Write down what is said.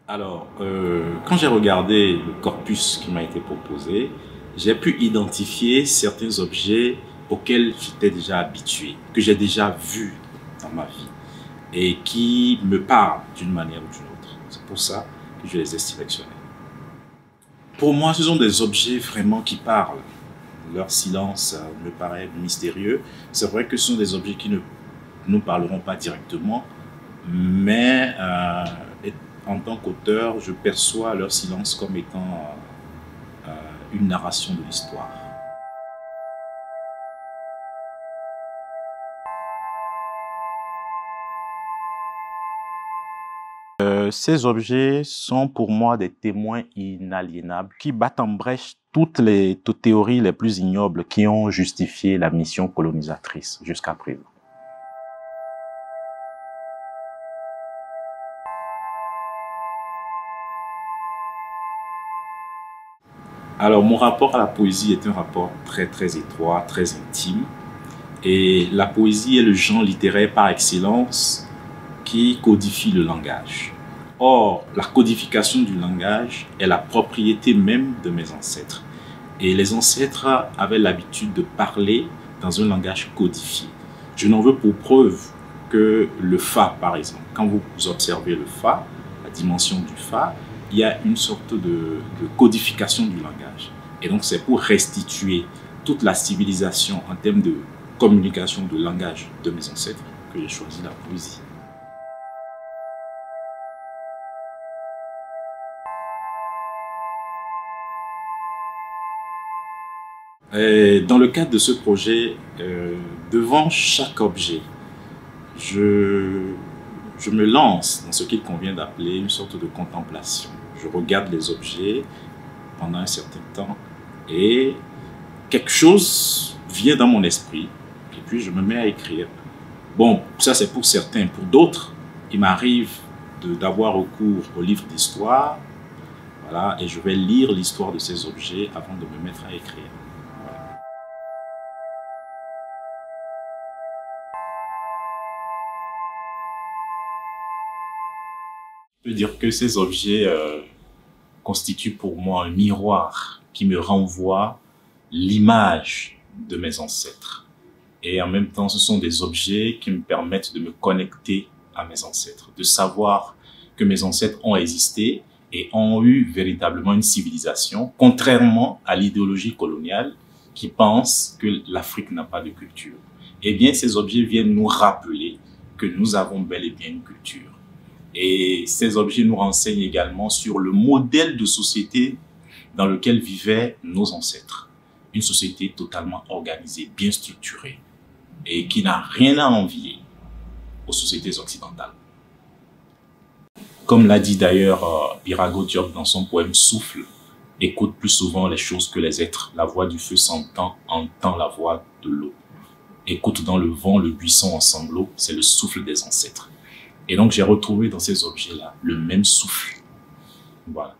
Alors, quand j'ai regardé le corpus qui m'a été proposé, j'ai pu identifier certains objets auxquels j'étais déjà habitué, que j'ai déjà vus dans ma vie et qui me parlent d'une manière ou d'une autre. C'est pour ça que je les ai sélectionnés. Pour moi, ce sont des objets vraiment qui parlent. Leur silence me paraît mystérieux. C'est vrai que ce sont des objets qui ne nous parleront pas directement, mais en tant qu'auteur, je perçois leur silence comme étant une narration de l'histoire. Ces objets sont pour moi des témoins inaliénables qui battent en brèche toutes les théories les plus ignobles qui ont justifié la mission colonisatrice jusqu'à présent. Alors, mon rapport à la poésie est un rapport très étroit, très intime. Et la poésie est le genre littéraire par excellence qui codifie le langage. Or, la codification du langage est la propriété même de mes ancêtres. Et les ancêtres avaient l'habitude de parler dans un langage codifié. Je n'en veux pour preuve que le Fa, par exemple. Quand vous observez le Fa, la dimension du Fa, il y a une sorte de codification du langage. Et donc, c'est pour restituer toute la civilisation en termes de communication, de langage de mes ancêtres que j'ai choisi la poésie. Et dans le cadre de ce projet, devant chaque objet, je me lance dans ce qu'il convient d'appeler une sorte de contemplation. Je regarde les objets pendant un certain temps et quelque chose vient dans mon esprit et puis je me mets à écrire. Bon, ça c'est pour certains. Pour d'autres, il m'arrive d'avoir recours au livre d'histoire, voilà, et je vais lire l'histoire de ces objets avant de me mettre à écrire. Voilà. Je peux dire que ces objets constituent pour moi un miroir qui me renvoie l'image de mes ancêtres. Et en même temps, ce sont des objets qui me permettent de me connecter à mes ancêtres, de savoir que mes ancêtres ont existé et ont eu véritablement une civilisation, contrairement à l'idéologie coloniale qui pense que l'Afrique n'a pas de culture. Eh bien, ces objets viennent nous rappeler que nous avons bel et bien une culture. Et ces objets nous renseignent également sur le modèle de société dans lequel vivaient nos ancêtres. Une société totalement organisée, bien structurée et qui n'a rien à envier aux sociétés occidentales. Comme l'a dit d'ailleurs Birago Diop dans son poème Souffle, écoute plus souvent les choses que les êtres. La voix du feu s'entend, entend la voix de l'eau. Écoute dans le vent le buisson en sanglots, c'est le souffle des ancêtres. Et donc j'ai retrouvé dans ces objets-là le même souffle. Voilà.